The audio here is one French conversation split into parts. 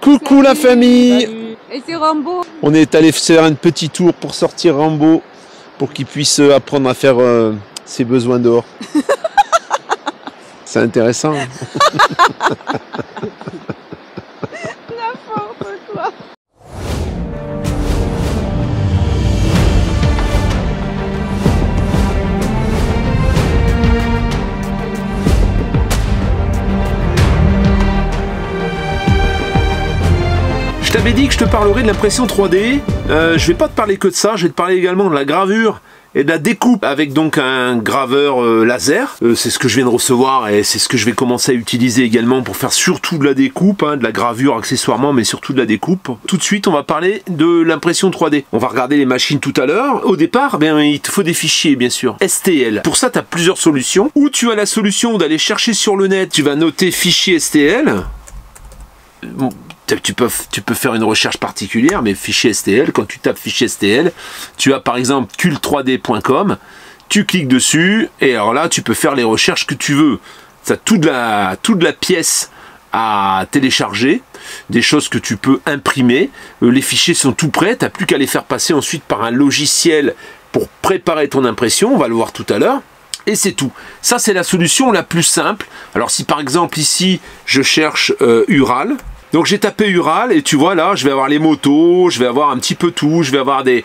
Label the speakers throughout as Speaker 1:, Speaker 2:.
Speaker 1: Coucou la famille.
Speaker 2: Salut. Et c'est Rambo.
Speaker 1: On est allé faire un petit tour pour sortir Rambo, pour qu'il puisse apprendre à faire ses besoins dehors. C'est intéressant.
Speaker 2: N'importe quoi.
Speaker 3: Je t'avais dit que je te parlerai de l'impression 3D. Je vais pas te parler que de ça, je vais te parler également de la gravure et de la découpe avec donc un graveur laser. C'est ce que je viens de recevoir et c'est ce que je vais commencer à utiliser également pour faire surtout de la découpe, de la gravure accessoirement, mais surtout de la découpe. Tout de suite, on va parler de l'impression 3D. On va regarder les machines tout à l'heure. Au départ, il te faut des fichiers, bien sûr. STL. Pour ça, tu as plusieurs solutions. Ou tu as la solution d'aller chercher sur le net, tu vas noter fichier STL. Bon, tu peux faire une recherche particulière, mais fichier STL, quand tu tapes fichier STL, tu as par exemple cult3d.com, tu cliques dessus, et alors là, tu peux faire les recherches que tu veux. Tu as toute la pièce à télécharger, des choses que tu peux imprimer, les fichiers sont tout prêts, tu n'as plus qu'à les faire passer ensuite par un logiciel pour préparer ton impression, on va le voir tout à l'heure. Et c'est tout. Ça, c'est la solution la plus simple. Alors, si par exemple, ici, je cherche Ural. Donc, j'ai tapé Ural et tu vois, là, je vais avoir les motos, je vais avoir un petit peu tout. Je vais avoir des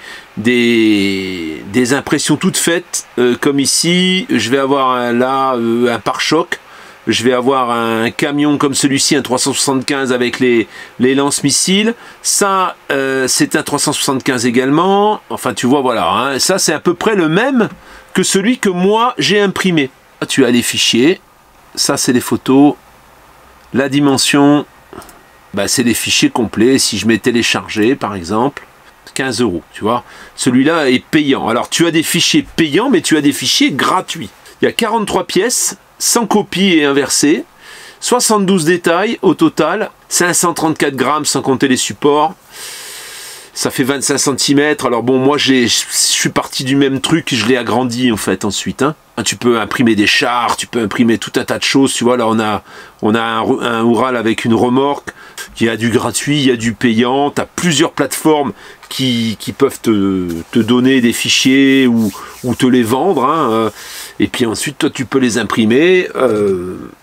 Speaker 3: impressions toutes faites, comme ici. Je vais avoir là un pare-choc. Je vais avoir un camion comme celui-ci, un 375 avec les lance-missiles. Ça, c'est un 375 également. Enfin, tu vois, voilà. Ça, c'est à peu près le même que celui que moi j'ai imprimé. Tu as les fichiers, ça c'est les photos, la dimension, c'est les fichiers complets. Si je mets télécharger par exemple, 15 €, tu vois, celui-là est payant. Alors tu as des fichiers payants, mais tu as des fichiers gratuits. Il y a 43 pièces, 100 copies et inversées, 72 détails au total, 534 grammes sans compter les supports. Ça fait 25 cm. Alors bon, moi je suis parti du même truc, je l'ai agrandi en fait ensuite. Tu peux imprimer des chars, tu peux imprimer tout un tas de choses. Tu vois, là on a un Ural avec une remorque. Il y a du gratuit, il y a du payant. Tu as plusieurs plateformes qui peuvent te donner des fichiers ou te les vendre. Et puis ensuite, toi tu peux les imprimer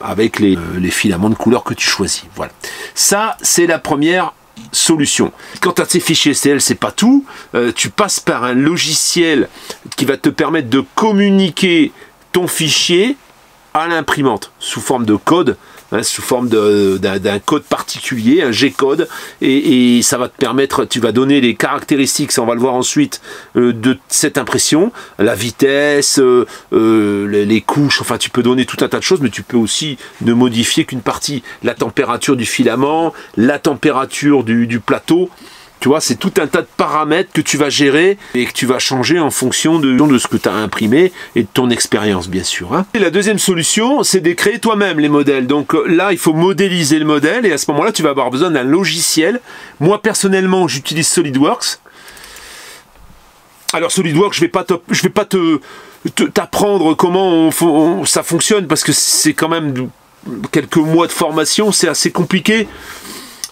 Speaker 3: avec les filaments de couleur que tu choisis. Voilà. Ça, c'est la première solution. Quant à ces fichiers STL, c'est pas tout. Tu passes par un logiciel qui va te permettre de communiquer ton fichier à l'imprimante sous forme de code, sous forme d'un code particulier, un G-code, et ça va te permettre, tu vas donner les caractéristiques, ça on va le voir ensuite, de cette impression, la vitesse, les couches, enfin tu peux donner tout un tas de choses, mais tu peux aussi ne modifier qu'une partie, la température du filament, la température du plateau. Tu vois, c'est tout un tas de paramètres que tu vas gérer et que tu vas changer en fonction de ce que tu as imprimé et de ton expérience, bien sûr. Et la deuxième solution, c'est de créer toi-même les modèles. Donc là, il faut modéliser le modèle et à ce moment-là, tu vas avoir besoin d'un logiciel. Moi, personnellement, j'utilise SolidWorks. Alors, SolidWorks, je vais pas t'apprendre comment ça fonctionne parce que c'est quand même quelques mois de formation, c'est assez compliqué.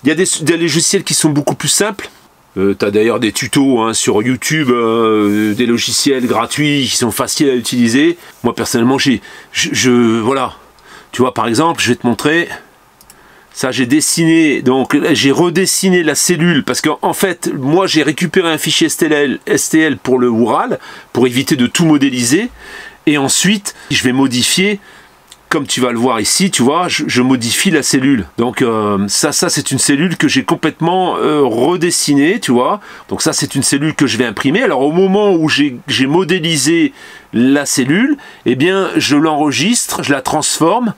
Speaker 3: Il y a des logiciels qui sont beaucoup plus simples. Tu as d'ailleurs des tutos sur YouTube, des logiciels gratuits qui sont faciles à utiliser. Moi personnellement, voilà. Tu vois, par exemple, je vais te montrer. Ça, j'ai dessiné, donc j'ai redessiné la cellule parce qu'en fait, moi j'ai récupéré un fichier STL pour le Ural pour éviter de tout modéliser. Et ensuite, je vais modifier. Comme tu vas le voir ici, tu vois, je modifie la cellule. Donc ça c'est une cellule que j'ai complètement redessinée, tu vois. Donc ça, c'est une cellule que je vais imprimer. Alors au moment où j'ai modélisé la cellule, eh bien, je l'enregistre, je la transforme.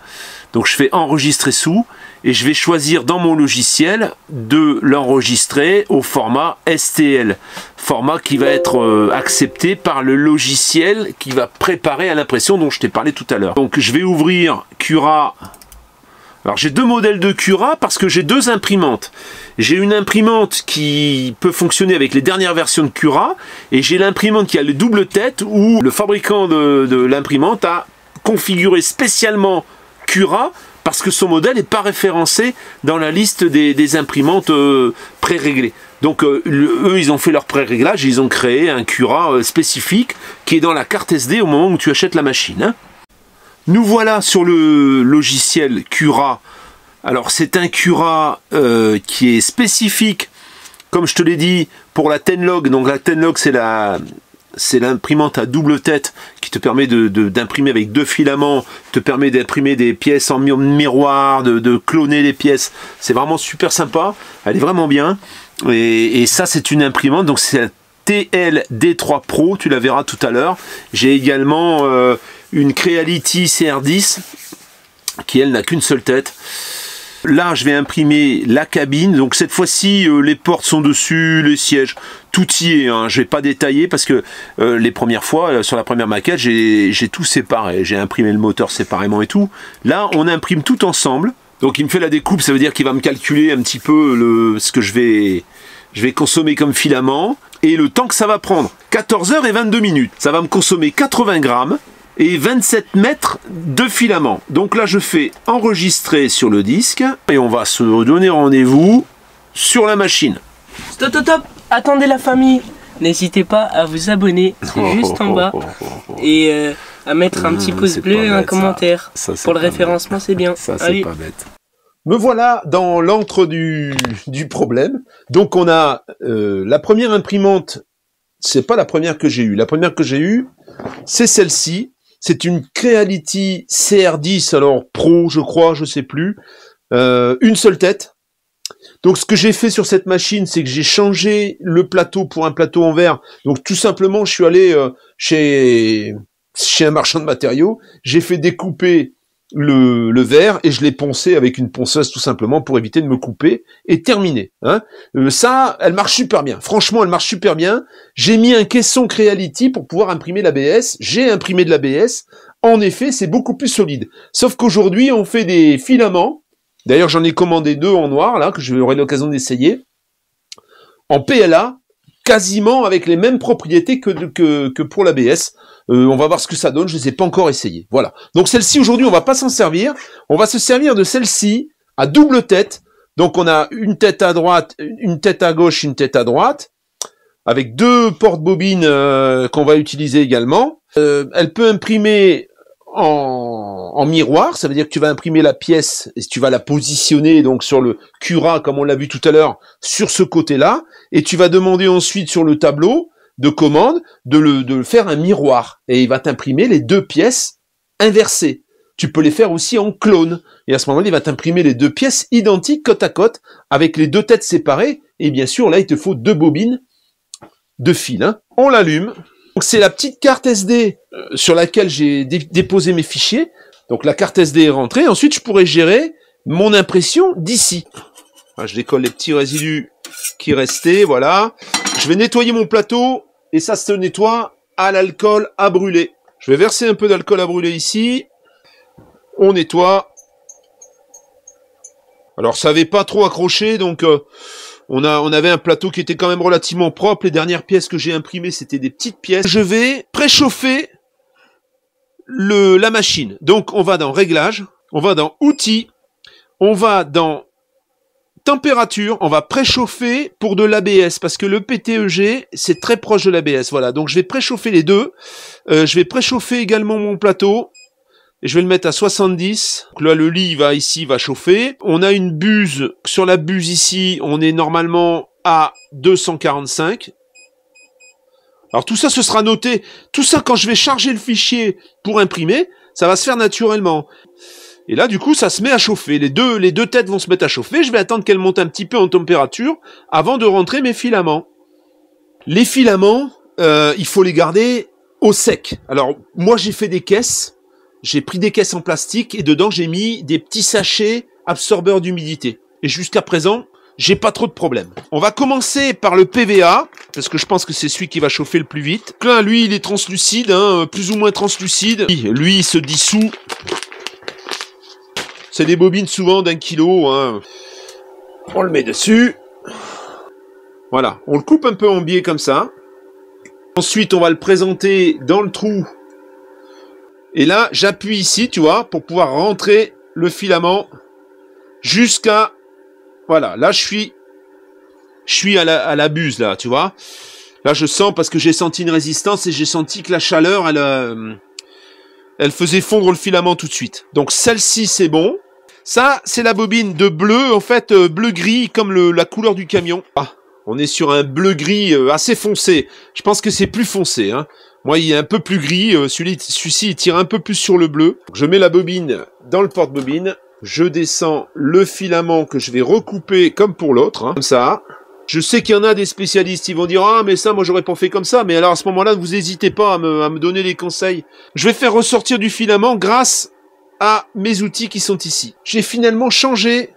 Speaker 3: Donc je fais enregistrer sous et je vais choisir dans mon logiciel de l'enregistrer au format STL. Format qui va être accepté par le logiciel qui va préparer à l'impression dont je t'ai parlé tout à l'heure. Donc je vais ouvrir Cura. Alors j'ai deux modèles de Cura parce que j'ai deux imprimantes. J'ai une imprimante qui peut fonctionner avec les dernières versions de Cura et j'ai l'imprimante qui a le double tête où le fabricant de l'imprimante a configuré spécialement Cura parce que son modèle n'est pas référencé dans la liste des imprimantes pré-réglées. Donc eux, ils ont fait leur pré-réglage, ils ont créé un Cura spécifique qui est dans la carte SD au moment où tu achètes la machine. Hein. Nous voilà sur le logiciel Cura. Alors c'est un Cura qui est spécifique, comme je te l'ai dit, pour la Tenlog. Donc la Tenlog, c'est l'imprimante à double tête qui te permet d'imprimer avec 2 filaments, te permet d'imprimer des pièces en miroir, de cloner les pièces. C'est vraiment super sympa, elle est vraiment bien. Et ça, c'est une imprimante, donc c'est la TL-D3 Pro, tu la verras tout à l'heure. J'ai également une Creality CR10 qui, elle, n'a qu'une seule tête. Là, je vais imprimer la cabine. Donc cette fois-ci, les portes sont dessus, les sièges, tout y est. Hein. Je vais pas détailler parce que les premières fois, sur la première maquette, j'ai tout séparé. J'ai imprimé le moteur séparément et tout. Là, on imprime tout ensemble. Donc il me fait la découpe, ça veut dire qu'il va me calculer un petit peu ce que je vais consommer comme filament. Et le temps que ça va prendre, 14h22. Ça va me consommer 80 grammes. Et 27 mètres de filament. Donc là, je fais enregistrer sur le disque et on va se donner rendez-vous sur la machine.
Speaker 4: Stop, stop, stop. Attendez la famille. N'hésitez pas à vous abonner, c'est juste en bas. Et à mettre un petit pouce bleu et un commentaire.
Speaker 3: Ça,
Speaker 4: pour le référencement, c'est bien.
Speaker 3: Ça, c'est
Speaker 4: Allez.
Speaker 3: pas bête.
Speaker 1: Me voilà dans l'antre du problème. Donc on a la première imprimante, c'est pas la première que j'ai eue. La première que j'ai eue, c'est celle-ci. C'est une Creality CR10, alors Pro, je crois, je sais plus. Une seule tête. Donc ce que j'ai fait sur cette machine, c'est que j'ai changé le plateau pour un plateau en verre. Donc tout simplement, je suis allé chez un marchand de matériaux, j'ai fait découper le verre et je l'ai poncé avec une ponceuse tout simplement pour éviter de me couper et terminé. Hein. Ça, elle marche super bien. Franchement, elle marche super bien. J'ai mis un caisson Creality pour pouvoir imprimer l'ABS. J'ai imprimé de l'ABS. En effet, c'est beaucoup plus solide. Sauf qu'aujourd'hui, on fait des filaments. D'ailleurs, j'en ai commandé 2 en noir, là, que j'aurai l'occasion d'essayer. En PLA, quasiment avec les mêmes propriétés que pour l'ABS. On va voir ce que ça donne, je ne les ai pas encore essayées. Voilà. Donc celle-ci, aujourd'hui, on va pas s'en servir. On va se servir de celle-ci à double tête. Donc on a une tête à droite, une tête à gauche, une tête à droite, avec 2 porte-bobines qu'on va utiliser également. Elle peut imprimer en miroir, ça veut dire que tu vas imprimer la pièce et tu vas la positionner donc sur le Cura, comme on l'a vu tout à l'heure, sur ce côté-là, et tu vas demander ensuite sur le tableau de commande de faire un miroir, et il va t'imprimer les 2 pièces inversées. Tu peux les faire aussi en clone, et à ce moment-là, il va t'imprimer les 2 pièces identiques côte à côte, avec les 2 têtes séparées, et bien sûr, là, il te faut 2 bobines de fil. Hein. On l'allume. Donc c'est la petite carte SD sur laquelle j'ai déposé mes fichiers. Donc la carte SD est rentrée. Ensuite, je pourrais gérer mon impression d'ici. Je décolle les petits résidus qui restaient, voilà. Je vais nettoyer mon plateau, et ça se nettoie à l'alcool à brûler. Je vais verser un peu d'alcool à brûler ici. On nettoie. Alors ça avait pas trop accroché, donc on avait un plateau qui était quand même relativement propre. Les dernières pièces que j'ai imprimées, c'était des petites pièces. Je vais préchauffer la machine. Donc on va dans Réglages, on va dans Outils, on va dans Température, on va préchauffer pour de l'ABS, parce que le PTEG, c'est très proche de l'ABS. Voilà, donc je vais préchauffer les deux. Je vais préchauffer également mon plateau. Et je vais le mettre à 70. Donc là, le lit va chauffer. On a une buse. Sur la buse ici, on est normalement à 245. Alors tout ça, ce sera noté. Tout ça, quand je vais charger le fichier pour imprimer, ça va se faire naturellement. Et là, du coup, ça se met à chauffer. Les deux têtes vont se mettre à chauffer. Je vais attendre qu'elles montent un petit peu en température avant de rentrer mes filaments. Les filaments, il faut les garder au sec. Alors, moi, j'ai fait des caisses. J'ai pris des caisses en plastique et dedans, j'ai mis des petits sachets absorbeurs d'humidité. Et jusqu'à présent, j'ai pas trop de problèmes. On va commencer par le PVA, parce que je pense que c'est celui qui va chauffer le plus vite. Là, lui, il est translucide, hein, plus ou moins translucide. Lui, il se dissout. C'est des bobines souvent d'1 kilo. Hein. On le met dessus. Voilà, on le coupe un peu en biais comme ça. Ensuite, on va le présenter dans le trou. Et là, j'appuie ici, tu vois, pour pouvoir rentrer le filament jusqu'à... Voilà, là je suis à la buse, là, tu vois. Là je sens, parce que j'ai senti une résistance et j'ai senti que la chaleur, elle faisait fondre le filament tout de suite. Donc celle-ci c'est bon. Ça, c'est la bobine de bleu, en fait, bleu-gris, comme la couleur du camion. Ah, on est sur un bleu-gris assez foncé. Je pense que c'est plus foncé, hein. Moi, il est un peu plus gris. Celui-ci, il tire un peu plus sur le bleu. Je mets la bobine dans le porte-bobine. Je descends le filament que je vais recouper comme pour l'autre, hein, comme ça. Je sais qu'il y en a des spécialistes, ils vont dire « Ah, mais ça, moi, j'aurais pas fait comme ça. » Mais alors, à ce moment-là, vous n'hésitez pas à me donner des conseils. Je vais faire ressortir du filament grâce à mes outils qui sont ici. J'ai finalement changé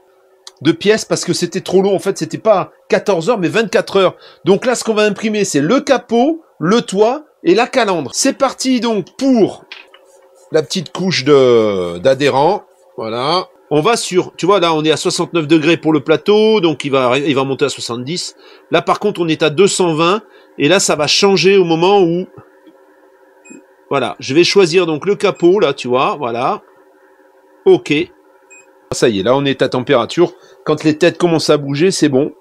Speaker 1: de pièce parce que c'était trop long. En fait, c'était pas 14 heures, mais 24 heures. Donc là, ce qu'on va imprimer, c'est le capot, le toit et la calandre. C'est parti donc pour la petite couche d'adhérent. Voilà. On va sur, tu vois, là, on est à 69 degrés pour le plateau, donc il va monter à 70. Là, par contre, on est à 220. Et là, ça va changer au moment où... Voilà. Je vais choisir donc le capot, là, tu vois, voilà. Ok. Ça y est, là on est à température. Quand les têtes commencent à bouger, c'est bon.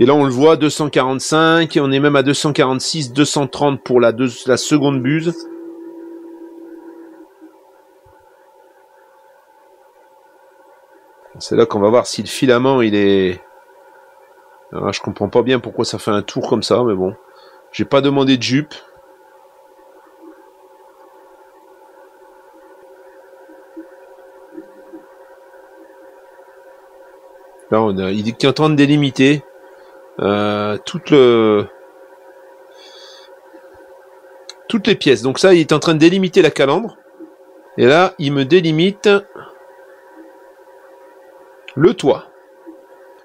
Speaker 1: Et là on le voit, 245, et on est même à 246, 230 pour la seconde buse. C'est là qu'on va voir si le filament il est... Ah, je comprends pas bien pourquoi ça fait un tour comme ça, mais bon. J'ai pas demandé de jupe. Là, il est en train de délimiter toutes les pièces. Donc ça, il est en train de délimiter la calandre. Et là, il me délimite le toit.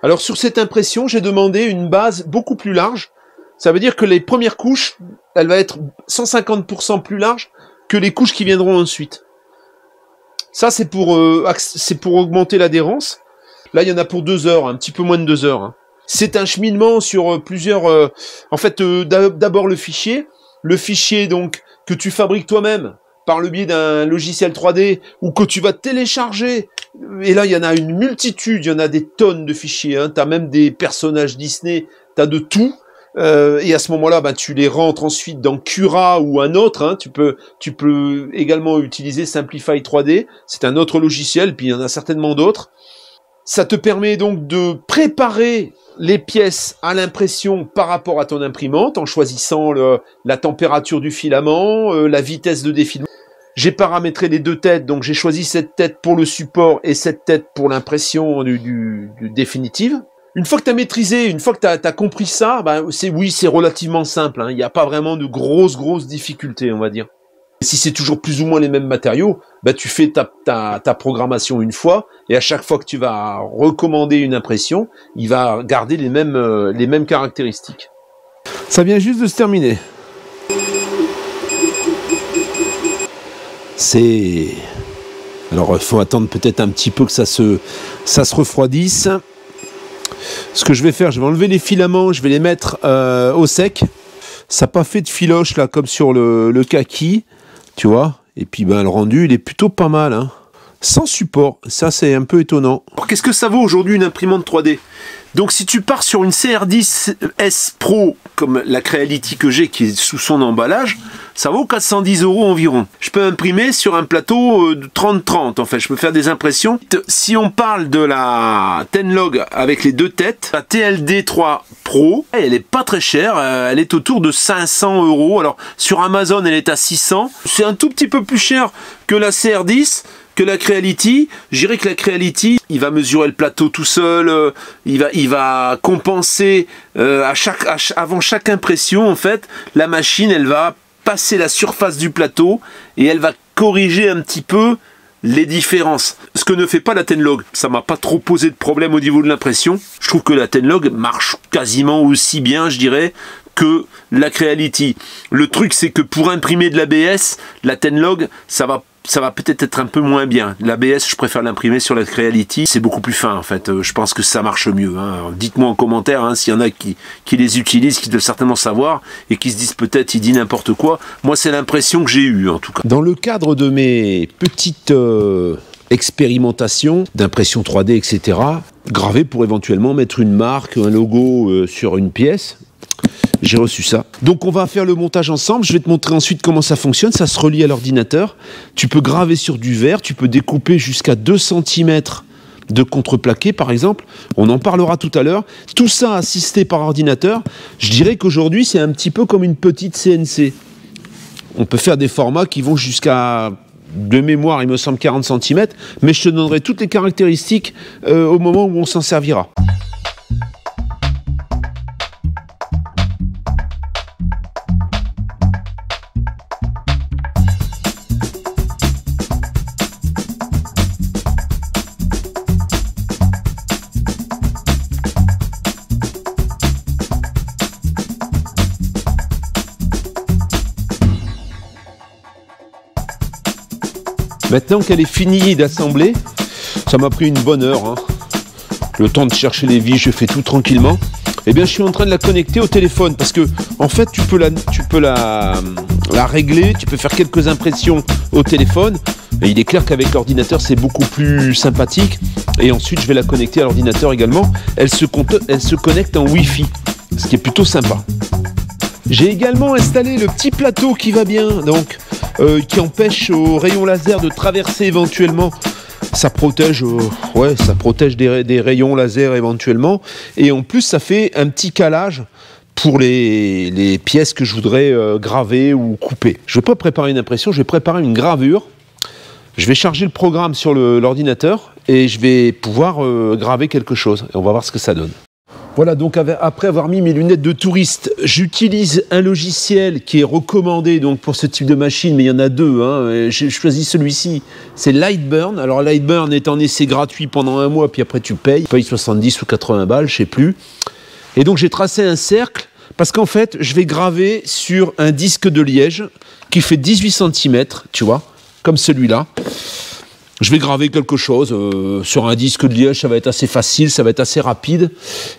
Speaker 1: Alors sur cette impression, j'ai demandé une base beaucoup plus large. Ça veut dire que les premières couches, elle va être 150% plus large que les couches qui viendront ensuite. Ça, c'est pour augmenter l'adhérence. Là, il y en a pour 2 heures, un petit peu moins de 2 heures. Hein. C'est un cheminement sur plusieurs... en fait, d'abord le fichier donc que tu fabriques toi-même par le biais d'un logiciel 3D ou que tu vas télécharger. Et là, il y en a une multitude, il y en a des tonnes de fichiers. Hein. Tu as même des personnages Disney, tu as de tout. Et à ce moment-là, bah, tu les rentres ensuite dans Cura ou un autre. Hein. Tu peux également utiliser Simplify 3D. C'est un autre logiciel, puis il y en a certainement d'autres. Ça te permet donc de préparer les pièces à l'impression par rapport à ton imprimante en choisissant la température du filament, la vitesse de défilement. J'ai paramétré les 2 têtes, donc j'ai choisi cette tête pour le support et cette tête pour l'impression du définitive. Une fois que tu as maîtrisé, une fois que tu as compris ça, ben c'est relativement simple. Hein. Il n'y a pas vraiment de grosses difficultés, on va dire. Si c'est toujours plus ou moins les mêmes matériaux, bah tu fais ta programmation une fois, et à chaque fois que tu vas recommander une impression, il va garder les mêmes caractéristiques. Ça vient juste de se terminer. Alors il faut attendre peut-être un petit peu que ça se refroidisse. Ce que je vais faire, je vais enlever les filaments, je vais les mettre au sec. Ça n'a pas fait de filoche là comme sur le kaki. Tu vois, et puis ben le rendu, il est plutôt pas mal, hein. Sans support, ça c'est un peu étonnant. Alors qu'est-ce que ça vaut aujourd'hui une imprimante 3D? Donc si tu pars sur une CR10S Pro, comme la Creality que j'ai, qui est sous son emballage, ça vaut 410 € environ. Je peux imprimer sur un plateau de 30-30, en fait, je peux faire des impressions. Si on parle de la Tenlog avec les 2 têtes, la TLD3 Pro, elle est pas très chère, elle est autour de 500 €. Alors sur Amazon, elle est à 600. C'est un tout petit peu plus cher que la CR10, que la Creality. Je dirais que la Creality, il va mesurer le plateau tout seul, il va compenser avant chaque impression, en fait, la machine, elle va passer la surface du plateau et elle va corriger un petit peu les différences. Ce que ne fait pas la Tenlog. Ça m'a pas trop posé de problème au niveau de l'impression. Je trouve que la Tenlog marche quasiment aussi bien, je dirais, que la Creality. Le truc, c'est que pour imprimer de l'ABS, la Tenlog, ça va peut-être être un peu moins bien. L'ABS, je préfère l'imprimer sur la Creality. C'est beaucoup plus fin, en fait. Je pense que ça marche mieux. Hein. Dites-moi en commentaire hein, s'il y en a qui les utilisent, qui doivent certainement savoir, et qui se disent peut-être, il dit n'importe quoi. Moi, c'est l'impression que j'ai eue, en tout cas. Dans le cadre de mes petites expérimentation d'impression 3D, etc. Graver pour éventuellement mettre une marque, un logo sur une pièce. J'ai reçu ça. Donc on va faire le montage ensemble. Je vais te montrer ensuite comment ça fonctionne. Ça se relie à l'ordinateur. Tu peux graver sur du verre. Tu peux découper jusqu'à 2 cm de contreplaqué, par exemple. On en parlera tout à l'heure. Tout ça assisté par ordinateur. Je dirais qu'aujourd'hui, c'est un petit peu comme une petite CNC. On peut faire des formats qui vont jusqu'à, de mémoire, il me semble 40 cm. Mais je te donnerai toutes les caractéristiques au moment où on s'en servira. Maintenant qu'elle est finie d'assembler, ça m'a pris une bonne heure, hein. Le temps de chercher les vis, je fais tout tranquillement. Eh bien, je suis en train de la connecter au téléphone parce que, en fait, tu peux la régler, tu peux faire quelques impressions au téléphone. Et il est clair qu'avec l'ordinateur, c'est beaucoup plus sympathique. Et ensuite, je vais la connecter à l'ordinateur également. Elle se connecte en Wi-Fi, ce qui est plutôt sympa. J'ai également installé le petit plateau qui va bien, donc qui empêche aux rayons laser de traverser éventuellement. Ça protège, ça protège des rayons laser éventuellement. Et en plus, ça fait un petit calage pour les pièces que je voudrais graver ou couper. Je ne vais pas préparer une impression, je vais préparer une gravure. Je vais charger le programme sur l'ordinateur et je vais pouvoir graver quelque chose. Et on va voir ce que ça donne. Voilà, donc après avoir mis mes lunettes de touriste, j'utilise un logiciel qui est recommandé donc pour ce type de machine, mais il y en a deux, hein. J'ai choisi celui-ci, c'est Lightburn. Alors Lightburn est en essai gratuit pendant 1 mois, puis après tu payes 70 ou 80 balles, je sais plus. Et donc j'ai tracé un cercle, parce qu'en fait, je vais graver sur un disque de liège qui fait 18 cm, tu vois, comme celui-là. Je vais graver quelque chose sur un disque de liège, ça va être assez facile, ça va être assez rapide,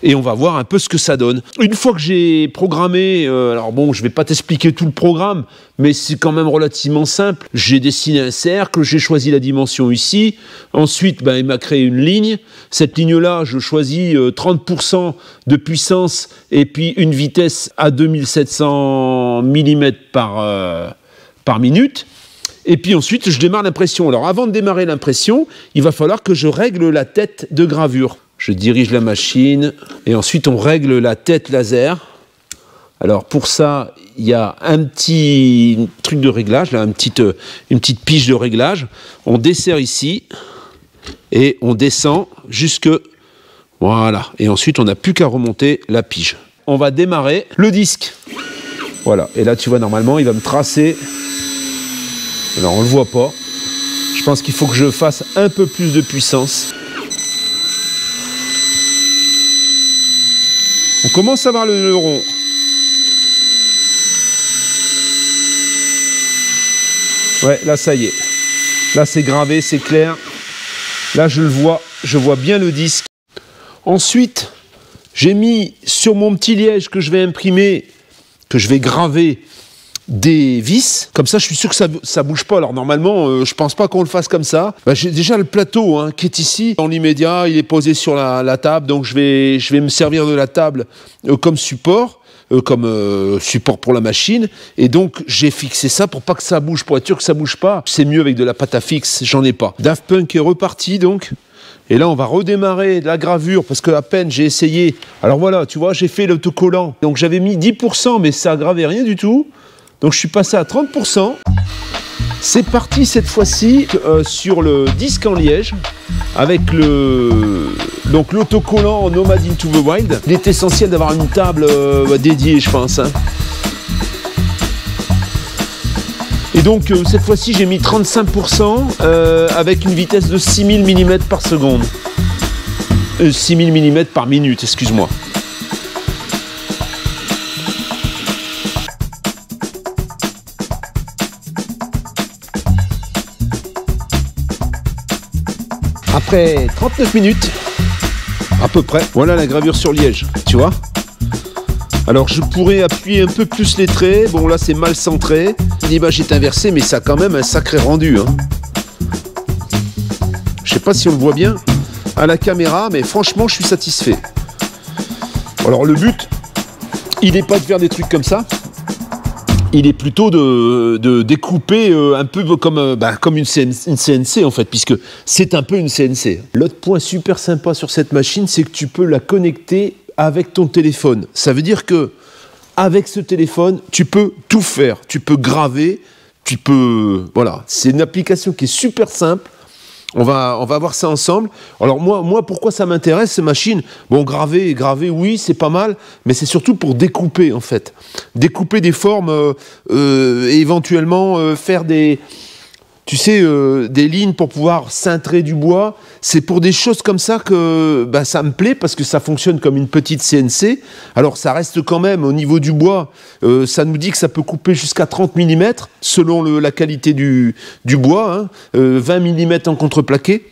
Speaker 1: et on va voir un peu ce que ça donne. Une fois que j'ai programmé, alors bon, je vais pas t'expliquer tout le programme, mais c'est quand même relativement simple. J'ai dessiné un cercle, j'ai choisi la dimension ici, ensuite il m'a créé une ligne. Cette ligne-là, je choisis 30% de puissance, et puis une vitesse à 2700 mm par minute. Et puis ensuite, je démarre l'impression. Alors avant de démarrer l'impression, il va falloir que je règle la tête de gravure. Je dirige la machine et ensuite on règle la tête laser. Alors pour ça, il y a un petit truc de réglage, là, une petite pige de réglage. On desserre ici et on descend jusque... Voilà. Et ensuite, on n'a plus qu'à remonter la pige. On va démarrer le disque. Voilà. Et là, tu vois, normalement, il va me tracer... Alors on ne le voit pas. Je pense qu'il faut que je fasse un peu plus de puissance. On commence à voir le rond. Ouais, là ça y est. Là c'est gravé, c'est clair. Là je le vois, je vois bien le disque. Ensuite, j'ai mis sur mon petit liège que je vais imprimer, que je vais graver, des vis, comme ça je suis sûr que ça bouge pas. Alors normalement je pense pas qu'on le fasse comme ça. J'ai déjà le plateau qui est ici. En l'immédiat il est posé sur la table, donc je vais me servir de la table comme support. Support pour la machine, et donc j'ai fixé ça pour pas que ça bouge, pour être sûr que ça bouge pas. C'est mieux avec de la pâte à fixe, j'en ai pas. Daft Punk est reparti donc, et là on va redémarrer la gravure parce que à peine j'ai essayé. Alors voilà, tu vois, j'ai fait l'autocollant, donc j'avais mis 10%, mais ça gravait rien du tout. Donc je suis passé à 30%. C'est parti cette fois-ci sur le disque en liège avec l'autocollant Nomad Into the Wild. Il est essentiel d'avoir une table dédiée, je pense. Et donc cette fois-ci j'ai mis 35% avec une vitesse de 6000 mm par seconde. 6000 mm par minute, excuse-moi. Après 39 minutes, à peu près, voilà la gravure sur liège, tu vois. Alors je pourrais appuyer un peu plus les traits, bon là c'est mal centré, l'image est inversée, mais ça a quand même un sacré rendu. sais pas si on le voit bien à la caméra, mais franchement, je suis satisfait. Alors le but, il n'est pas de faire des trucs comme ça. Il est plutôt de découper un peu comme une CNC en fait, puisque c'est un peu une CNC. L'autre point super sympa sur cette machine, c'est que tu peux la connecter avec ton téléphone. Ça veut dire que avec ce téléphone, tu peux tout faire. Tu peux graver, tu peux... Voilà, c'est une application qui est super simple. On va voir ça ensemble. Alors moi pourquoi ça m'intéresse, ces machines? Bon, graver, oui, c'est pas mal, mais c'est surtout pour découper, en fait. Découper des formes, et éventuellement faire des... Tu sais, des lignes pour pouvoir cintrer du bois. C'est pour des choses comme ça que ça me plaît, parce que ça fonctionne comme une petite CNC. Alors, ça reste quand même, au niveau du bois, ça nous dit que ça peut couper jusqu'à 30 mm, selon la qualité du bois, hein, 20 mm en contreplaqué.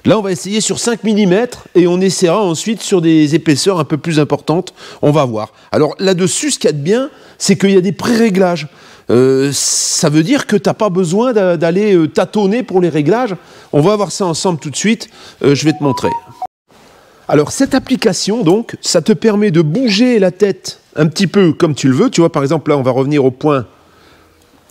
Speaker 1: Là, on va essayer sur 5 mm, et on essaiera ensuite sur des épaisseurs un peu plus importantes. On va voir. Alors, là-dessus, ce qu'il y a de bien, c'est qu'il y a des pré-réglages. Ça veut dire que tu n'as pas besoin d'aller tâtonner pour les réglages. On va voir ça ensemble tout de suite. Je vais te montrer. Alors, cette application, donc, ça te permet de bouger la tête un petit peu comme tu le veux. Tu vois, par exemple, là, on va revenir au point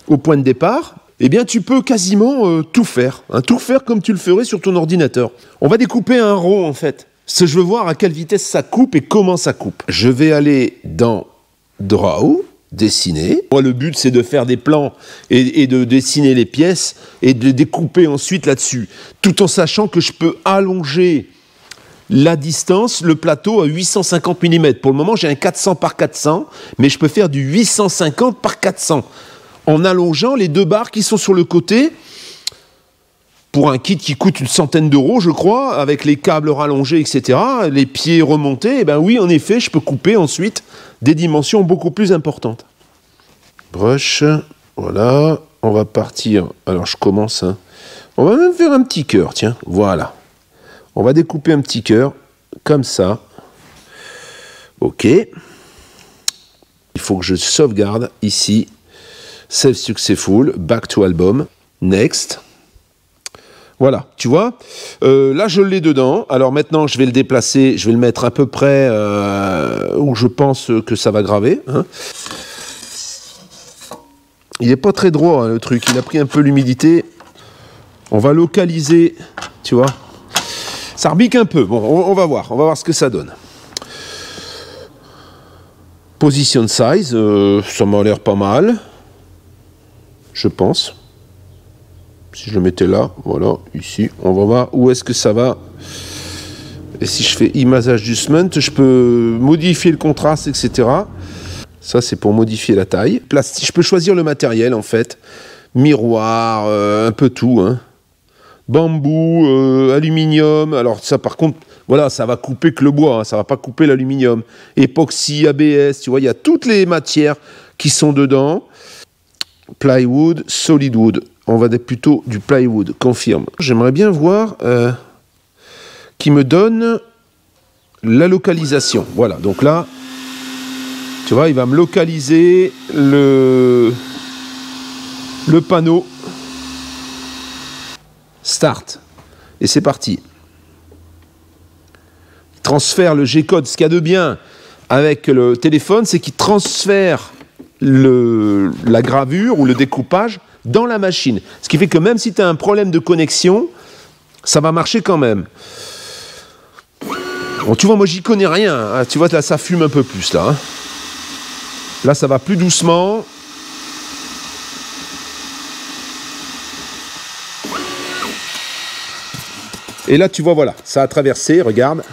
Speaker 1: de départ. Eh bien, tu peux quasiment tout faire. Hein, tout faire comme tu le ferais sur ton ordinateur. On va découper un rond, en fait. Je veux voir à quelle vitesse ça coupe et comment ça coupe. Je vais aller dans Draw. Dessiner. Moi, le but, c'est de faire des plans et de dessiner les pièces et de les découper ensuite là-dessus, tout en sachant que je peux allonger la distance, le plateau à 850 mm. Pour le moment, j'ai un 400 par 400, mais je peux faire du 850 par 400 en allongeant les deux barres qui sont sur le côté. Pour un kit qui coûte une centaine d'euros, je crois, avec les câbles rallongés, etc., les pieds remontés, eh ben oui, en effet, je peux couper ensuite des dimensions beaucoup plus importantes. Brush, voilà, on va partir. Alors, je commence, hein. On va même faire un petit cœur, tiens, voilà. On va découper un petit cœur, comme ça. OK. Il faut que je sauvegarde ici. Save successful, back to album, next. Voilà, tu vois, là je l'ai dedans. Alors maintenant je vais le déplacer, je vais le mettre à peu près où je pense que ça va graver. Hein. Il n'est pas très droit, hein, le truc, il a pris un peu l'humidité. On va localiser, tu vois. Ça rebique un peu, bon, on va voir ce que ça donne. Position size, ça m'a l'air pas mal, je pense. Si je le mettais là, voilà, ici, on va voir où est-ce que ça va. Et si je fais Image Adjustment, je peux modifier le contraste, etc. Ça, c'est pour modifier la taille. Je peux choisir le matériel, en fait. Miroir, un peu tout. Hein. Bambou, aluminium. Alors ça, par contre, voilà, ça va couper que le bois. Hein, ça va pas couper l'aluminium. Époxy, ABS, tu vois, il y a toutes les matières qui sont dedans. Plywood, solid wood. On va plutôt du plywood, confirme. J'aimerais bien voir qui me donne la localisation. Voilà, donc là, tu vois, il va me localiser le panneau. Start. Et c'est parti. Transfère le G-code. Ce qu'il y a de bien avec le téléphone, c'est qu'il transfère la gravure ou le découpage dans la machine. Ce qui fait que même si tu as un problème de connexion, ça va marcher quand même. Bon, tu vois, moi, j'y connais rien. Hein. Tu vois, là, ça fume un peu plus, là. Hein. Là, ça va plus doucement. Et là, tu vois, voilà, ça a traversé, regarde.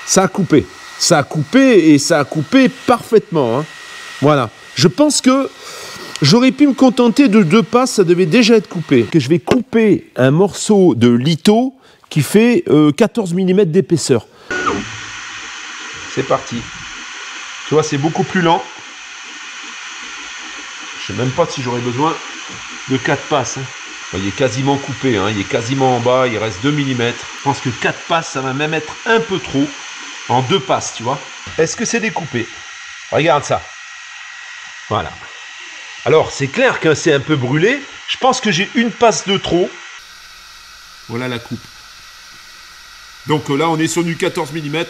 Speaker 1: Ça a coupé. Ça a coupé et ça a coupé parfaitement. Hein. Voilà. Je pense que j'aurais pu me contenter de 2 passes, ça devait déjà être coupé. Que je vais couper un morceau de litho qui fait 14 mm d'épaisseur. C'est parti. Tu vois, c'est beaucoup plus lent. Je ne sais même pas si j'aurais besoin de 4 passes. Hein. Il est quasiment coupé, hein. Il est quasiment en bas, il reste 2 mm. Je pense que 4 passes, ça va même être un peu trop. En 2 passes, tu vois. Est-ce que c'est découpé? Regarde ça. Voilà. Alors, c'est clair que c'est un peu brûlé. Je pense que j'ai une passe de trop. Voilà la coupe. Donc là, on est sur du 14 mm.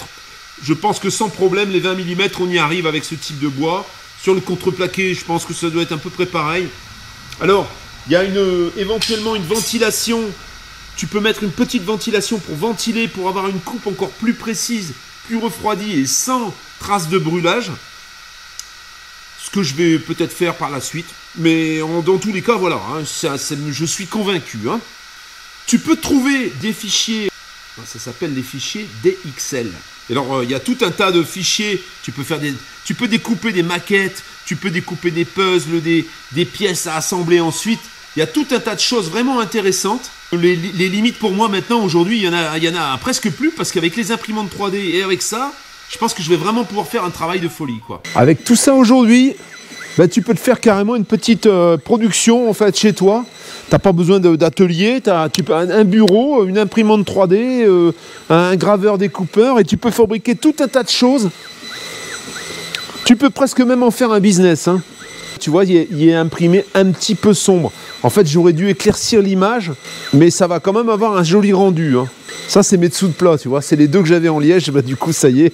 Speaker 1: Je pense que sans problème, les 20 mm, on y arrive avec ce type de bois. Sur le contreplaqué, je pense que ça doit être à peu près pareil. Alors, il y a éventuellement une ventilation. Tu peux mettre une petite ventilation pour ventiler, pour avoir une coupe encore plus précise, plus refroidie et sans trace de brûlage. Ce que je vais peut-être faire par la suite. Mais dans tous les cas, voilà, hein, je suis convaincu. Hein. Tu peux trouver des fichiers, ça s'appelle les fichiers DXL. Alors, il y a tout un tas de fichiers. Tu peux découper des maquettes, tu peux découper des puzzles, des pièces à assembler ensuite. Il y a tout un tas de choses vraiment intéressantes. Les limites pour moi maintenant, aujourd'hui, il y en a presque plus parce qu'avec les imprimantes 3D et avec ça, je pense que je vais vraiment pouvoir faire un travail de folie, quoi. Avec tout ça aujourd'hui, bah, tu peux te faire carrément une petite production en fait chez toi. T'as pas besoin d'atelier, tu peux un bureau, une imprimante 3D, un graveur découpeur et tu peux fabriquer tout un tas de choses. Tu peux presque même en faire un business. Hein. Tu vois, il est imprimé un petit peu sombre. En fait, j'aurais dû éclaircir l'image, mais ça va quand même avoir un joli rendu. Hein. Ça, c'est mes dessous de plat, tu vois. C'est les deux que j'avais en liège, bah, du coup, ça y est.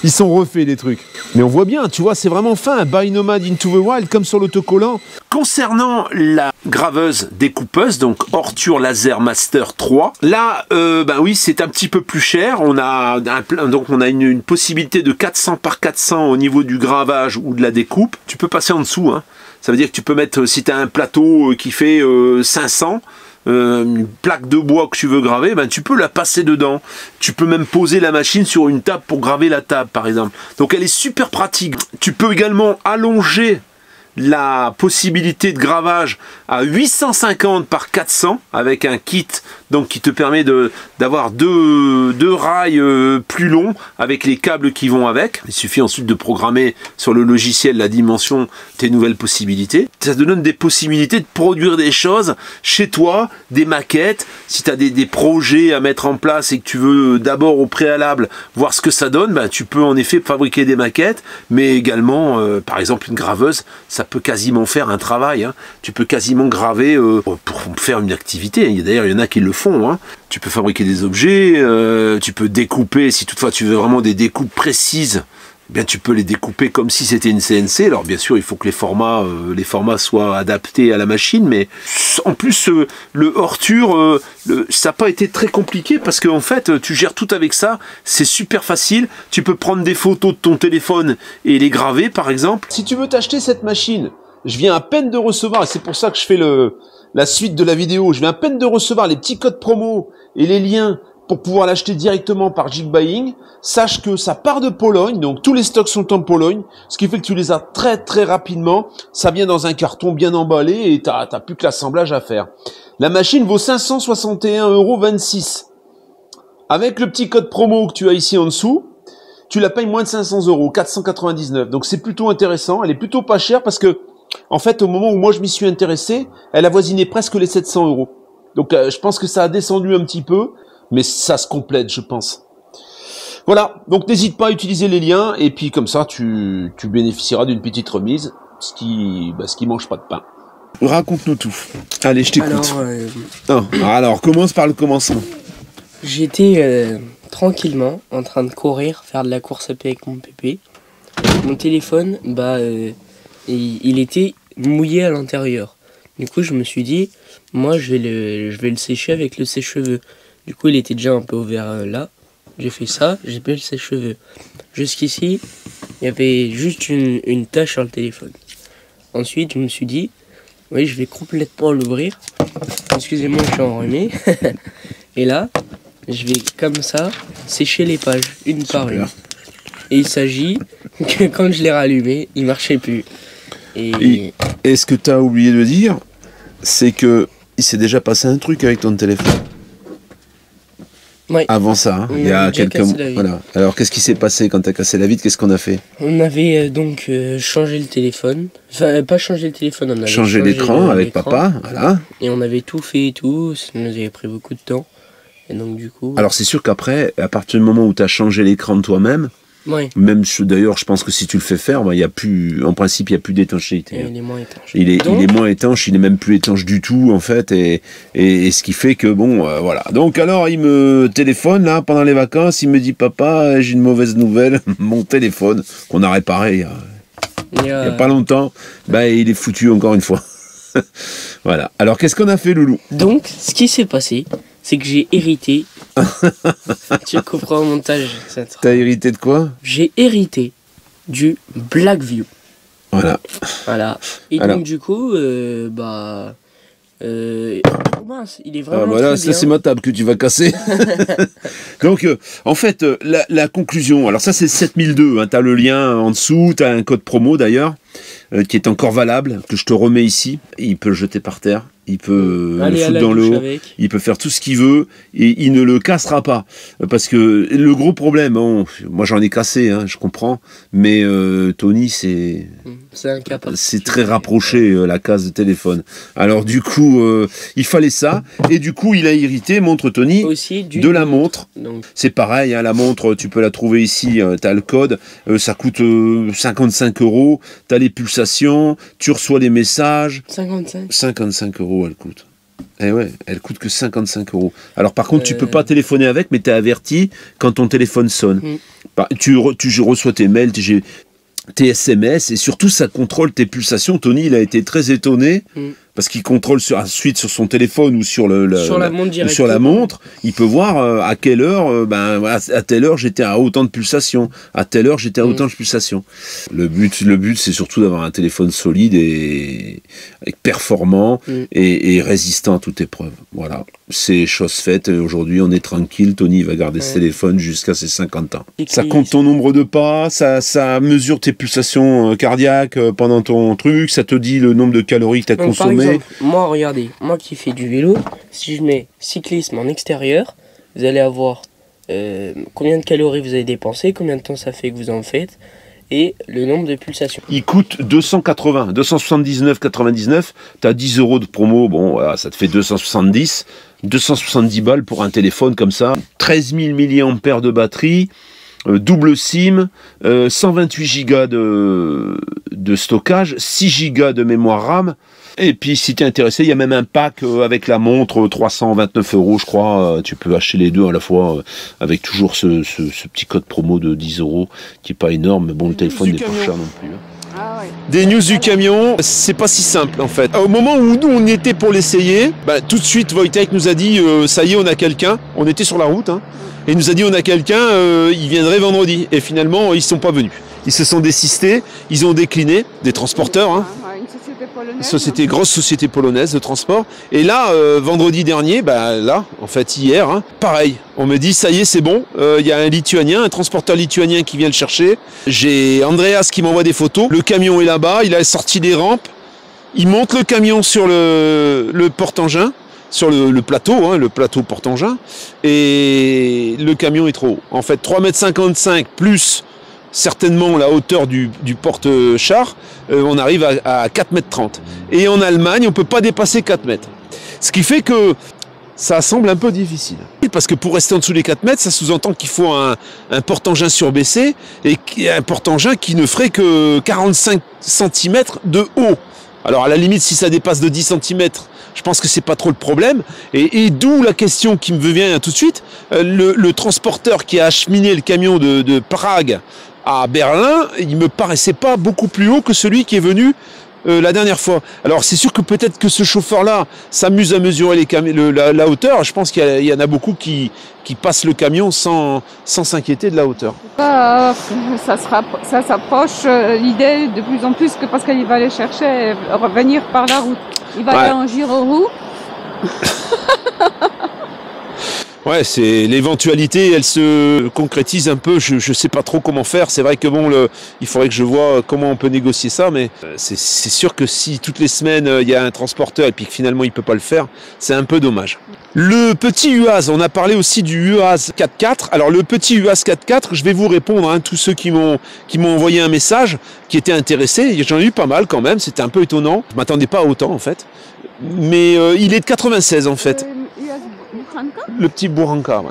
Speaker 1: Ils sont refaits, les trucs. Mais on voit bien, tu vois, c'est vraiment fin. Buy Nomad Into the Wild, comme sur l'autocollant.
Speaker 3: Concernant la graveuse découpeuse, donc Ortur Laser Master 3, là, ben oui, c'est un petit peu plus cher. On a une possibilité de 400 par 400 au niveau du gravage ou de la découpe. Tu peux passer en dessous, hein. Ça veut dire que tu peux mettre, si tu as un plateau qui fait 500, une plaque de bois que tu veux graver, ben tu peux la passer dedans. Tu peux même poser la machine sur une table pour graver la table, par exemple. Donc elle est super pratique. Tu peux également allonger la possibilité de gravage à 850 par 400 avec un kit donc qui te permet d'avoir deux rails plus longs avec les câbles qui vont avec. Il suffit ensuite de programmer sur le logiciel la dimension, tes nouvelles possibilités. Ça te donne des possibilités de produire des choses chez toi, des maquettes. Si tu as des projets à mettre en place et que tu veux d'abord au préalable voir ce que ça donne, ben, tu peux en effet fabriquer des maquettes, mais également par exemple une graveuse, ça peut quasiment faire un travail. Hein. Tu peux quasiment graver pour faire une activité. D'ailleurs, il y en a qui le font. Hein. Tu peux fabriquer des objets, tu peux découper, si toutefois tu veux vraiment des découpes précises, eh bien tu peux les découper comme si c'était une CNC. Alors bien sûr, il faut que les formats soient adaptés à la machine, mais en plus, le Ortur, ça n'a pas été très compliqué parce qu'en fait, tu gères tout avec ça. C'est super facile. Tu peux prendre des photos de ton téléphone et les graver, par exemple.
Speaker 1: Si tu veux t'acheter cette machine, je viens à peine de recevoir, et c'est pour ça que je fais la suite de la vidéo, je viens à peine de recevoir les petits codes promo et les liens pour pouvoir l'acheter directement par Geekbuying. Sache que ça part de Pologne, donc tous les stocks sont en Pologne, ce qui fait que tu les as très très rapidement. Ça vient dans un carton bien emballé et t'as plus que l'assemblage à faire. La machine vaut 561,26 €. Avec le petit code promo que tu as ici en dessous, tu la payes moins de 500 €, 499. Donc c'est plutôt intéressant, elle est plutôt pas chère parce que en fait, au moment où moi je m'y suis intéressé, elle avoisinait presque les 700 €. Donc je pense que ça a descendu un petit peu, mais ça se complète, je pense. Voilà, donc n'hésite pas à utiliser les liens, et puis comme ça, tu bénéficieras d'une petite remise, ce qui mange pas de pain. Raconte-nous tout. Allez, je t'écoute. Alors, commence par le commencement.
Speaker 4: J'étais tranquillement en train de courir, faire de la course à pied avec mon pépé. Mon téléphone, il était mouillé à l'intérieur. Du coup, je me suis dit, moi, je vais le sécher avec le sèche-cheveux. Du coup, il était déjà un peu ouvert là. J'ai fait ça, j'ai mis le sèche-cheveux. Jusqu'ici, il y avait juste une tache sur le téléphone. Ensuite, je me suis dit, oui, je vais complètement l'ouvrir. Excusez-moi, je suis enrhumé. Et là, je vais comme ça sécher les pages, une par une. Et il s'agit que quand je l'ai rallumé, il marchait plus.
Speaker 1: Et ce que tu as oublié de dire, c'est que il s'est déjà passé un truc avec ton téléphone.
Speaker 4: Ouais.
Speaker 1: Avant ça, hein, il y a quelques mois. Voilà. Alors qu'est-ce qui s'est passé quand tu as cassé la vitre? Qu'est-ce qu'on a fait?
Speaker 4: On avait donc changé le téléphone. Enfin, pas changé le téléphone, on avait
Speaker 1: changé l'écran avec papa. Voilà.
Speaker 4: Et on avait tout fait et tout. Ça nous avait pris beaucoup de temps. Et donc du coup.
Speaker 1: Alors c'est sûr qu'après, à partir du moment où tu as changé l'écran de toi-même,
Speaker 4: Ouais.
Speaker 3: Même d'ailleurs, je pense que si tu le fais faire, il y a plus, en principe, il y a plus d'étanchéité.
Speaker 4: Il est moins étanche.
Speaker 3: Il est moins étanche, il est même plus étanche du tout en fait, et ce qui fait que bon, voilà. Donc alors il me téléphone là pendant les vacances, il me dit papa, j'ai une mauvaise nouvelle, mon téléphone qu'on a réparé il y a pas longtemps, il est foutu encore une fois. Voilà. Alors qu'est-ce qu'on a fait, Loulou?
Speaker 4: Donc ce qui s'est passé, c'est que j'ai hérité. Tu comprends au montage.
Speaker 3: T'as hérité de quoi?
Speaker 4: J'ai hérité du Blackview.
Speaker 3: Voilà.
Speaker 4: Et
Speaker 3: alors,
Speaker 4: donc du coup, oh mince, il est vraiment
Speaker 3: voilà,
Speaker 4: très
Speaker 3: ça
Speaker 4: bien.
Speaker 3: c'est ma table que tu vas casser. Donc, en fait, la conclusion, alors ça c'est 7002, hein, t'as le lien en dessous, t'as un code promo d'ailleurs, qui est encore valable, que je te remets ici. Il peut le jeter par terre, il peut le foutre dans l'eau, il peut faire tout ce qu'il veut, et il ne le cassera pas. Parce que le gros problème, bon, moi j'en ai cassé, hein, je comprends, mais Tony, c'est très rapproché, la casse de téléphone. Alors du coup, il fallait ça, et du coup il a hérité, montre Tony, aussi de la montre. C'est pareil, hein, la montre, tu peux la trouver ici, t'as le code, ça coûte 55 €, t'as les pulsations, tu reçois les messages. 55 € elle coûte. Eh ouais, elle coûte que 55 €. Alors par contre, tu peux pas téléphoner avec, mais tu es averti quand ton téléphone sonne. Tu reçois tes mails, tes SMS, et surtout ça contrôle tes pulsations. Tony, il a été très étonné. Parce qu'il contrôle ensuite sur son téléphone ou sur la montre, il peut voir à quelle heure, à telle heure j'étais à autant de pulsations, à telle heure j'étais à autant de pulsations. Le but c'est surtout d'avoir un téléphone solide et performant et résistant à toute épreuve. Voilà, c'est chose faite. Aujourd'hui on est tranquille, Tony va garder ce téléphone jusqu'à ses 50 ans. Ça compte ton nombre de pas, ça mesure tes pulsations cardiaques pendant ton truc, ça te dit le nombre de calories que tu as consommé.
Speaker 4: Moi, regardez, moi qui fais du vélo, si je mets cyclisme en extérieur, vous allez avoir combien de calories vous avez dépensé, combien de temps ça fait que vous en faites, et le nombre de pulsations.
Speaker 3: Il coûte 279,99, tu as 10 € de promo, bon, voilà, ça te fait 270 balles pour un téléphone comme ça, 13 000 mAh de batterie, double SIM, 128 Go de stockage, 6 Go de mémoire RAM. Et puis si tu es intéressé, il y a même un pack avec la montre, 329 € je crois, tu peux acheter les deux à la fois avec toujours ce petit code promo de 10 € qui est pas énorme, mais bon, le téléphone n'est pas cher non plus.
Speaker 1: Ah ouais. Des news du camion, c'est pas si simple en fait. Au moment où nous on était pour l'essayer, tout de suite Wojtek nous a dit ça y est, on a quelqu'un, on était sur la route, hein, et il nous a dit on a quelqu'un, il viendrait vendredi, et finalement ils sont pas venus. Ils se sont désistés, ils ont décliné, des transporteurs, hein. Grosse société polonaise de transport. Et là, vendredi dernier, là, en fait hier, hein, pareil. On me dit, ça y est, c'est bon. Il y a un Lituanien, un transporteur lituanien qui vient le chercher. J'ai Andreas qui m'envoie des photos. Le camion est là-bas, il a sorti des rampes. Il monte le camion sur le porte-engin, sur le plateau, hein, le plateau porte-engin. Et le camion est trop haut. En fait, 3,55 m plus certainement la hauteur du porte-char, on arrive à 4,30 m. Et en Allemagne, on ne peut pas dépasser 4 mètres. Ce qui fait que ça semble un peu difficile. Parce que pour rester en dessous des 4 mètres, ça sous-entend qu'il faut un porte-engin surbaissé et un porte-engin qui ne ferait que 45 cm de haut. Alors à la limite, si ça dépasse de 10 cm, je pense que c'est pas trop le problème. Et d'où la question qui me vient tout de suite. Le transporteur qui a acheminé le camion de Prague à Berlin, il me paraissait pas beaucoup plus haut que celui qui est venu la dernière fois. Alors c'est sûr que peut-être que ce chauffeur-là s'amuse à mesurer la hauteur. Je pense qu'il y en a beaucoup qui passent le camion sans s'inquiéter de la hauteur.
Speaker 2: Ça s'approche l'idée de plus en plus que parce qu'il va aller chercher, revenir par la route. Il va aller en giro-roue.
Speaker 1: Ouais, c'est l'éventualité, elle se concrétise un peu. Je sais pas trop comment faire. C'est vrai que bon, il faudrait que je vois comment on peut négocier ça, mais c'est sûr que si toutes les semaines il y a un transporteur et puis que finalement il peut pas le faire, c'est un peu dommage. Le petit UAZ, on a parlé aussi du UAZ 4x4. Alors le petit UAZ 4x4, je vais vous répondre, hein, tous ceux qui m'ont envoyé un message, qui étaient intéressés. J'en ai eu pas mal quand même. C'était un peu étonnant. Je m'attendais pas à autant en fait. Mais il est de 96 en fait. Le petit Buranka, ouais.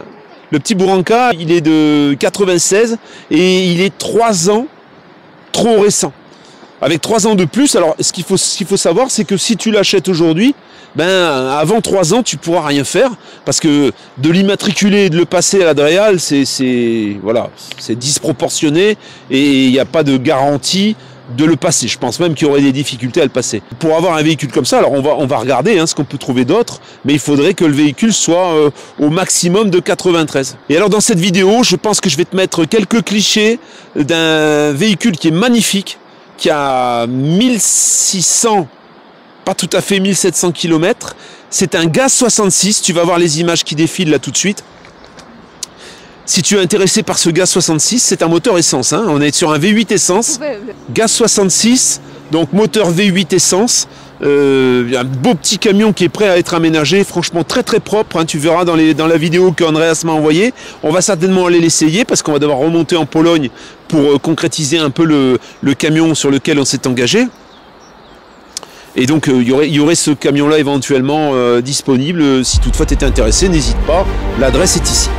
Speaker 1: Le petit Bouranka, il est de 96 et il est 3 ans trop récent. Avec 3 ans de plus, alors ce qu'il faut savoir, c'est que si tu l'achètes aujourd'hui, ben avant 3 ans, tu pourras rien faire parce que de l'immatriculer et de le passer à la DREAL, voilà, c'est disproportionné et il n'y a pas de garantie de le passer. Je pense même qu'il y aurait des difficultés à le passer. Pour avoir un véhicule comme ça, alors on va regarder ce qu'on peut trouver d'autre, mais il faudrait que le véhicule soit au maximum de 93. Et alors dans cette vidéo, je pense que je vais te mettre quelques clichés d'un véhicule qui est magnifique, qui a 1600, pas tout à fait 1700 km. C'est un Gaz 66, tu vas voir les images qui défilent là tout de suite. Si tu es intéressé par ce Gaz 66, c'est un moteur essence, on est sur un V8 essence. Gaz 66, donc moteur V8 essence. Un beau petit camion qui est prêt à être aménagé, franchement très très propre, tu verras dans la vidéo qu'Andreas m'a envoyée. On va certainement aller l'essayer parce qu'on va devoir remonter en Pologne pour concrétiser un peu le camion sur lequel on s'est engagé. Et donc il y aurait ce camion là éventuellement disponible. Si toutefois tu étais intéressé, n'hésite pas, l'adresse est ici.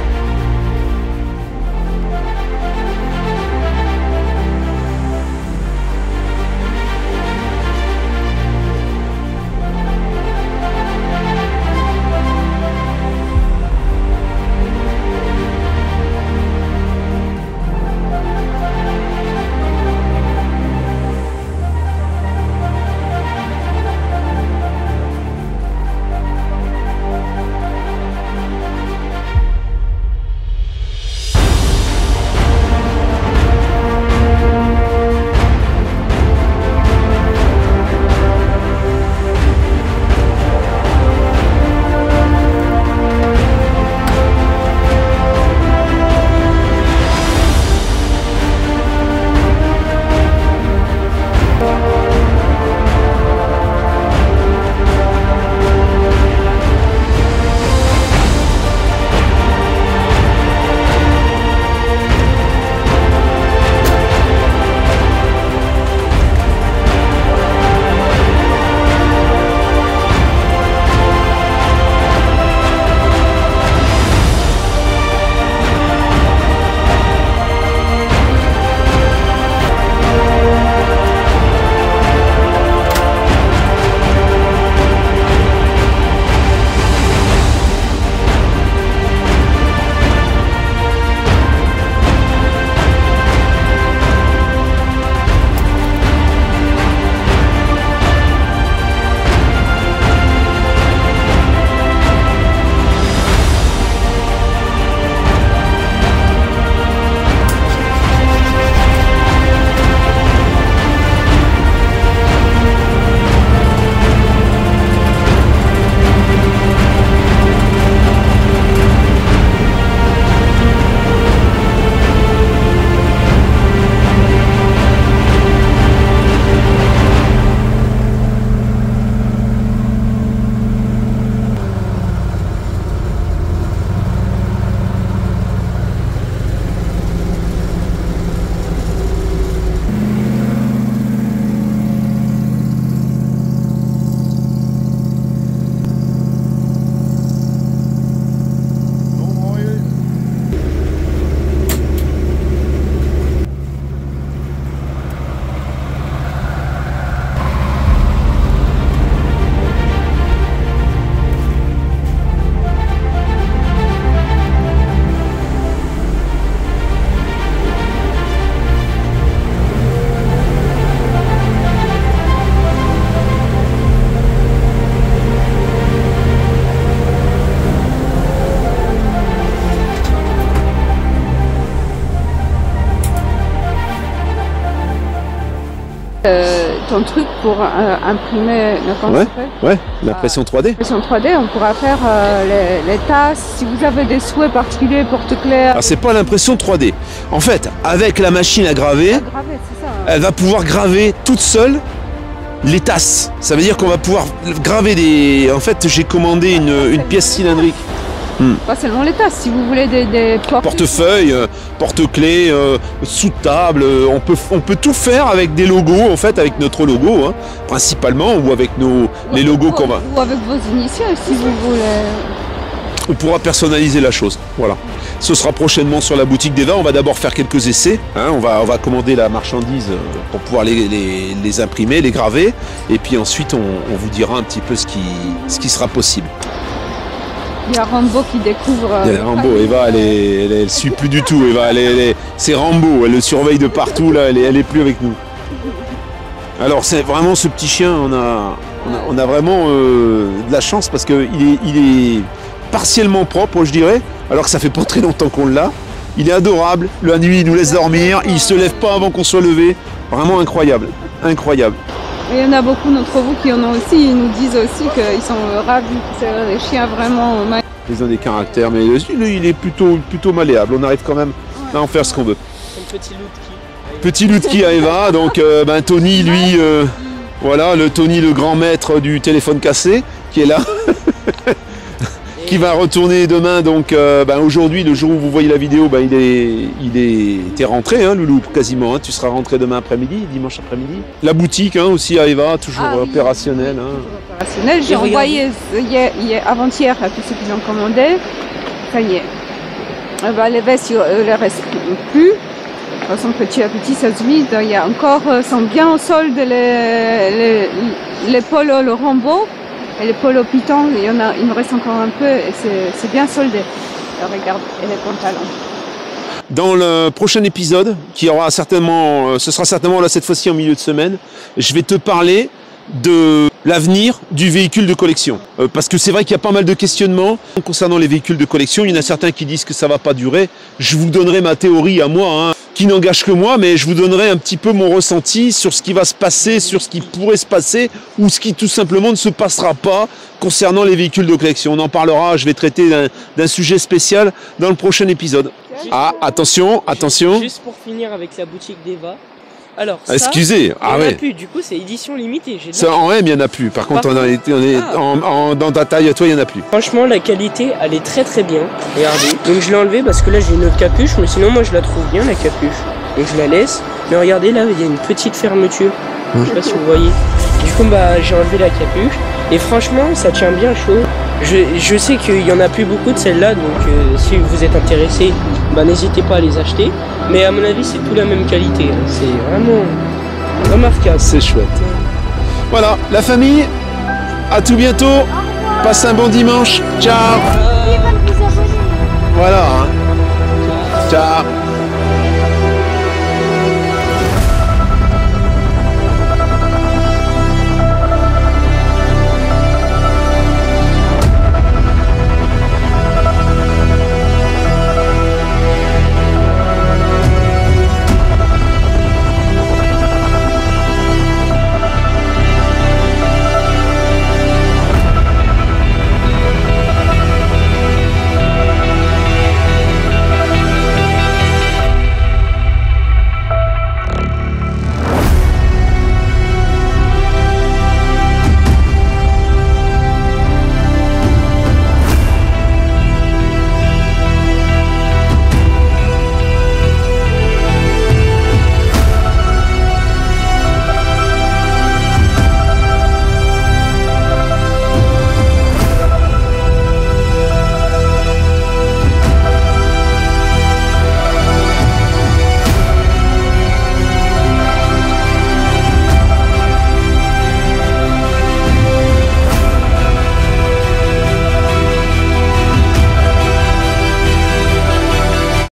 Speaker 2: Ton truc pour imprimer
Speaker 1: l'impression 3D.
Speaker 2: L'impression 3D, on pourra faire les tasses. Si vous avez des souhaits particuliers, porte-clés.
Speaker 1: Alors c'est pas l'impression 3D. En fait, avec la machine à graver, elle va pouvoir graver toute seule les tasses. Ça veut dire qu'on va pouvoir graver des... En fait, j'ai commandé une pièce cylindrique.
Speaker 2: Pas seulement les tasses, si vous voulez des
Speaker 1: portefeuilles, porte-clés, sous-table, on peut tout faire avec des logos, en fait, avec notre logo, principalement, ou avec les logos qu'on va...
Speaker 2: Ou avec vos initiales, si vous voulez.
Speaker 1: on pourra personnaliser la chose. Voilà. Ce sera prochainement sur la boutique d'Eva. On va d'abord faire quelques essais. Hein. On va commander la marchandise pour pouvoir les imprimer, les graver. Et puis ensuite, on vous dira un petit peu ce qui sera possible.
Speaker 2: Il y a Rambo qui découvre.
Speaker 1: Il y a Rambo. Eva, elle suit plus du tout. Eva, c'est Rambo. Elle le surveille de partout. Là, elle est plus avec nous. Alors, c'est vraiment ce petit chien. On a vraiment de la chance parce qu'il est partiellement propre, je dirais, alors que ça fait pas très longtemps qu'on l'a. Il est adorable, la nuit il nous laisse dormir, il se lève pas avant qu'on soit levé. Vraiment incroyable, incroyable.
Speaker 2: Et il y en a beaucoup d'entre vous qui en ont aussi, ils nous disent aussi qu'ils sont ravis, c'est des chiens vraiment magnifiques.
Speaker 1: Ils ont des caractères, mais il est plutôt malléable, on arrive quand même à en faire ce qu'on veut.
Speaker 4: Un petit Loutki.
Speaker 1: Petit Loutki à Eva, donc Tony, lui, voilà, Tony, le grand maître du téléphone cassé, qui est là. Qui va retourner demain, donc aujourd'hui, le jour où vous voyez la vidéo, t'es rentré, hein, Loulou, quasiment, hein, tu seras rentré demain après-midi, dimanche après-midi. La boutique hein, aussi à Eva, toujours opérationnelle. Hein.
Speaker 2: Opérationnelle, j'ai envoyé avant-hier à tous ceux qui l'ont commandé, ça y est. Les vestes, il ne les reste plus. De toute façon, petit à petit, ça se vide. Il y a encore, sont bien au solde les polos, le Rambo. Et les polos Python, il me reste encore un peu et c'est bien soldé. Alors, regarde, et les pantalons.
Speaker 1: Dans le prochain épisode, qui aura certainement, ce sera certainement là cette fois-ci en milieu de semaine, je vais te parler de l'avenir du véhicule de collection. Parce que c'est vrai qu'il y a pas mal de questionnements concernant les véhicules de collection. Il y en a certains qui disent que ça va pas durer. Je vous donnerai ma théorie à moi, hein, qui n'engage que moi, mais je vous donnerai un petit peu mon ressenti sur ce qui va se passer, sur ce qui pourrait se passer, ou ce qui tout simplement ne se passera pas concernant les véhicules de collection. On en parlera, je vais traiter d'un sujet spécial dans le prochain épisode. Ah, attention, attention.
Speaker 4: Juste pour finir avec la boutique d'Eva. Alors, ça,
Speaker 1: excusez,
Speaker 4: il n'y en a plus, du coup c'est édition limitée.
Speaker 1: Ça, en M, il n'y en a plus. Par contre, dans ta taille à toi, il n'y en a plus.
Speaker 4: Franchement, la qualité, elle est très très bien. Regardez. Donc je l'ai enlevée parce que là j'ai une autre capuche, mais sinon moi je la trouve bien la capuche. Donc je la laisse. Mais regardez là, il y a une petite fermeture. Je sais pas si vous voyez. Du coup, j'ai enlevé la capuche. Et franchement, ça tient bien chaud. Je sais qu'il n'y en a plus beaucoup de celles-là, donc si vous êtes intéressé, n'hésitez pas à les acheter. Mais à mon avis, c'est tout la même qualité. Hein. C'est vraiment remarquable.
Speaker 1: C'est chouette. Voilà, la famille, à tout bientôt. Passe un bon dimanche. Ciao. Voilà. Hein. Ciao.